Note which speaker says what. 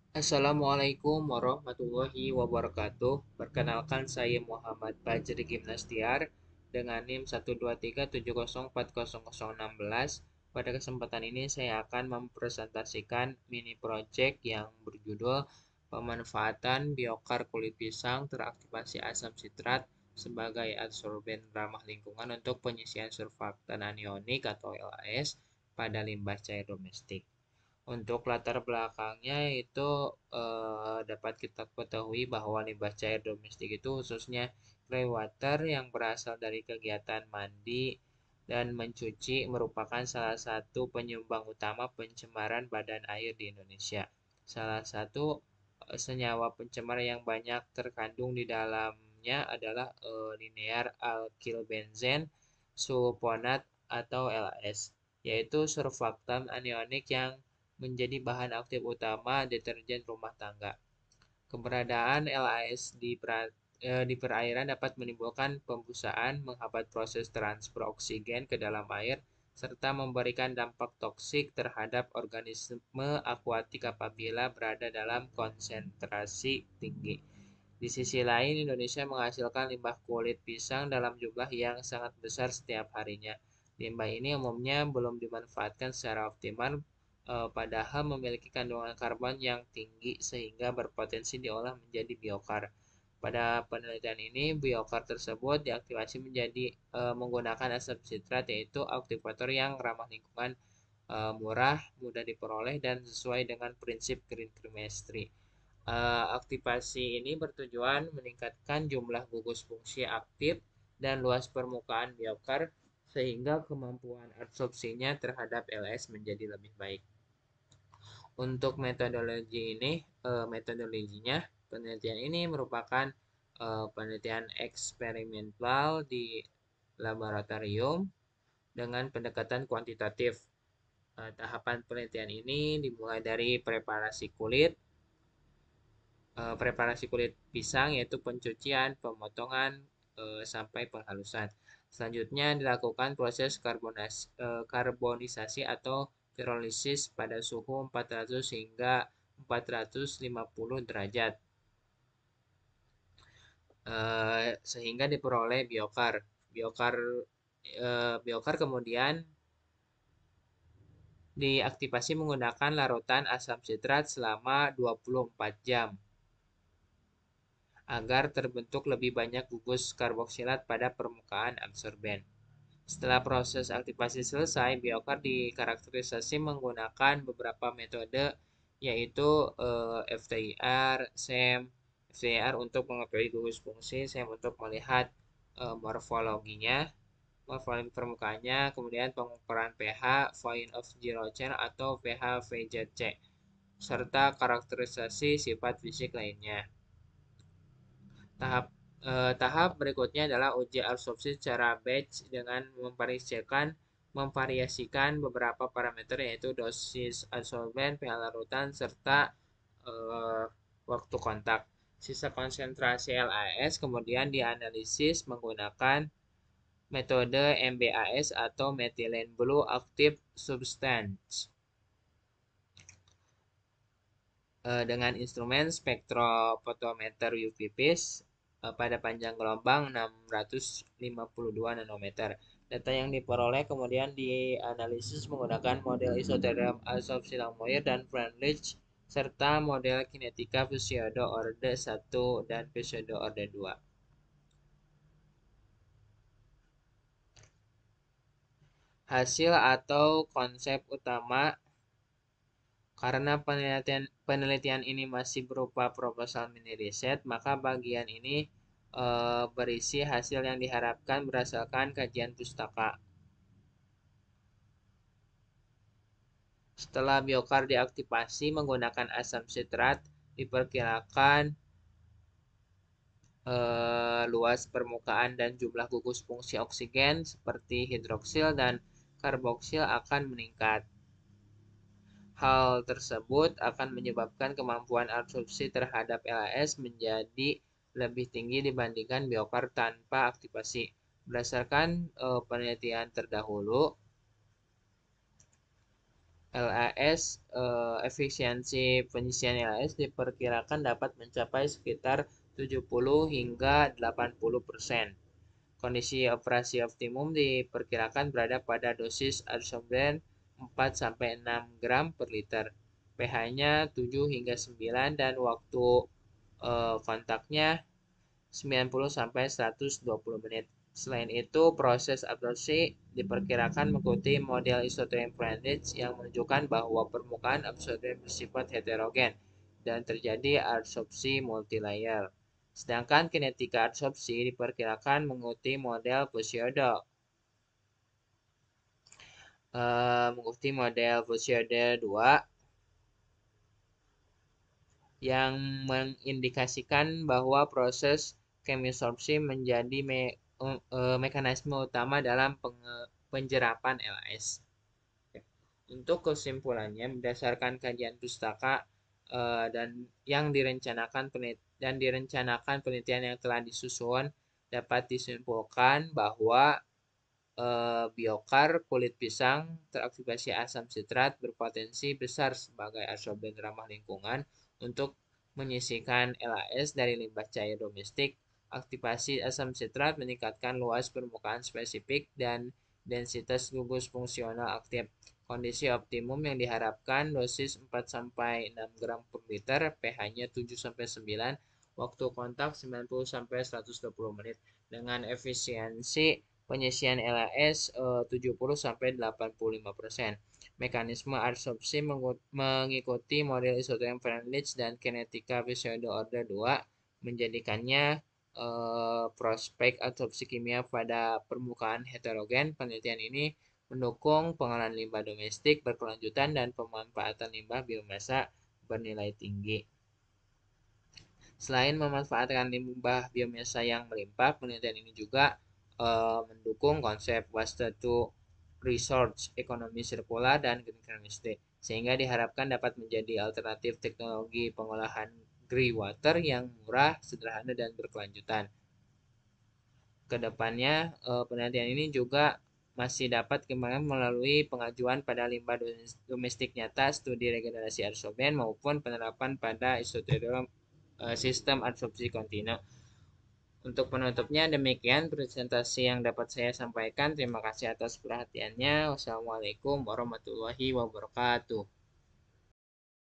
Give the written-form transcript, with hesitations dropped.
Speaker 1: Assalamualaikum warahmatullahi wabarakatuh. Perkenalkan saya Muhammad Fajri Gimnastiar dengan NIM 123704016. Pada kesempatan ini saya akan mempresentasikan mini project yang berjudul pemanfaatan biokar kulit pisang teraktivasi asam sitrat sebagai adsorben ramah lingkungan untuk penyisian surfaktan anionik atau LAS pada limbah cair domestik. Untuk latar belakangnya itu dapat kita ketahui bahwa limbah cair domestik itu khususnya grey water yang berasal dari kegiatan mandi dan mencuci merupakan salah satu penyumbang utama pencemaran badan air di Indonesia. Salah satu senyawa pencemar yang banyak terkandung di dalamnya adalah linear alkyl benzen, sulfonat atau LAS, yaitu surfaktan anionik yang menjadi bahan aktif utama deterjen rumah tangga. Keberadaan LAS di perairan dapat menimbulkan pembusaan, menghambat proses transfer oksigen ke dalam air, serta memberikan dampak toksik terhadap organisme akuatik apabila berada dalam konsentrasi tinggi. Di sisi lain, Indonesia menghasilkan limbah kulit pisang dalam jumlah yang sangat besar setiap harinya. Limbah ini umumnya belum dimanfaatkan secara optimal, padahal memiliki kandungan karbon yang tinggi sehingga berpotensi diolah menjadi biokar. Pada penelitian ini, biokar tersebut diaktifasi menjadi menggunakan asam sitrat, yaitu aktivator yang ramah lingkungan, murah, mudah diperoleh, dan sesuai dengan prinsip green chemistry. Aktivasi ini bertujuan meningkatkan jumlah gugus fungsi aktif dan luas permukaan biokar sehingga kemampuan absorpsinya terhadap LS menjadi lebih baik. Untuk metodologinya, penelitian ini merupakan penelitian eksperimental di laboratorium dengan pendekatan kuantitatif. Tahapan penelitian ini dimulai dari preparasi kulit pisang, yaitu pencucian, pemotongan, sampai penghalusan. Selanjutnya dilakukan proses karbonisasi atau pirolisis pada suhu 400 hingga 450 derajat, sehingga diperoleh biokar. Biokar biokar kemudian diaktifasi menggunakan larutan asam sitrat selama 24 jam agar terbentuk lebih banyak gugus karboksilat pada permukaan absorben. Setelah proses aktivasi selesai, biokar dikarakterisasi menggunakan beberapa metode, yaitu FTIR, SEM, FTIR untuk mengetahui gugus fungsi, SEM untuk melihat morfologinya, morfologi permukaannya, kemudian pengukuran pH, point of zero change atau pH VZC, serta karakterisasi sifat fisik lainnya. Tahap berikutnya adalah uji absorpsi secara batch dengan memvariasikan beberapa parameter, yaitu dosis absorben, pH larutan, serta waktu kontak. Sisa konsentrasi LAS kemudian dianalisis menggunakan metode MBAS atau Methylene Blue Active Substance dengan instrumen spektrofotometer UV-Vis pada panjang gelombang 652 nanometer. Data yang diperoleh kemudian dianalisis menggunakan model isoterm absorpsi Langmuir dan Freundlich serta model kinetika pseudo orde 1 dan pseudo orde 2. Hasil atau konsep utama. Karena penelitian ini masih berupa proposal mini riset, maka bagian ini berisi hasil yang diharapkan berdasarkan kajian pustaka. Setelah biokar diaktifasi menggunakan asam sitrat, diperkirakan luas permukaan dan jumlah gugus fungsi oksigen seperti hidroksil dan karboksil akan meningkat. Hal tersebut akan menyebabkan kemampuan absorpsi terhadap LAS menjadi lebih tinggi dibandingkan biokar tanpa aktivasi. Berdasarkan penelitian terdahulu, LAS, efisiensi penyisian LAS diperkirakan dapat mencapai sekitar 70 hingga 80%. Kondisi operasi optimum diperkirakan berada pada dosis adsorben 4-6 gram per liter. pH-nya 7 hingga 9 dan waktu kontaknya 90-120 menit. Selain itu, proses absorpsi diperkirakan mengikuti model isotherm Friedrich yang menunjukkan bahwa permukaan absorben bersifat heterogen dan terjadi adsorpsi multilayer. Sedangkan kinetika adsorpsi diperkirakan mengikuti model Bussiode 2 yang mengindikasikan bahwa proses chemisorpsi menjadi mekanisme utama dalam penjerapan LAS. Untuk kesimpulannya, berdasarkan kajian pustaka dan direncanakan penelitian yang telah disusun, dapat disimpulkan bahwa biokar kulit pisang teraktivasi asam sitrat berpotensi besar sebagai adsorben ramah lingkungan untuk menyisihkan LAS dari limbah cair domestik. Aktivasi asam sitrat meningkatkan luas permukaan spesifik dan densitas gugus fungsional aktif. Kondisi optimum yang diharapkan dosis 4-6 gram per liter, pH-nya 7-9, waktu kontak 90-120 menit dengan efisiensi penyisian LAS 70-85%. Mekanisme adsorpsi mengikuti model isotherm Friedrich dan kinetika Bussiode order 2 menjadikannya prospek adsorpsi kimia pada permukaan heterogen. Penelitian ini mendukung pengolahan limbah domestik berkelanjutan dan pemanfaatan limbah biomasa bernilai tinggi. Selain memanfaatkan limbah biomasa yang melimpah, penelitian ini juga mendukung konsep waste to resource, ekonomi sirkular, dan green chemistry, sehingga diharapkan dapat menjadi alternatif teknologi pengolahan grey water yang murah, sederhana, dan berkelanjutan. Kedepannya, penelitian ini juga masih dapat dikembangkan melalui pengajuan pada limbah domestik nyata, studi regenerasi adsorben, maupun penerapan pada isotherm sistem adsorpsi kontinu. Untuk penutupnya demikian presentasi yang dapat saya sampaikan. Terima kasih atas perhatiannya. Wassalamualaikum warahmatullahi wabarakatuh.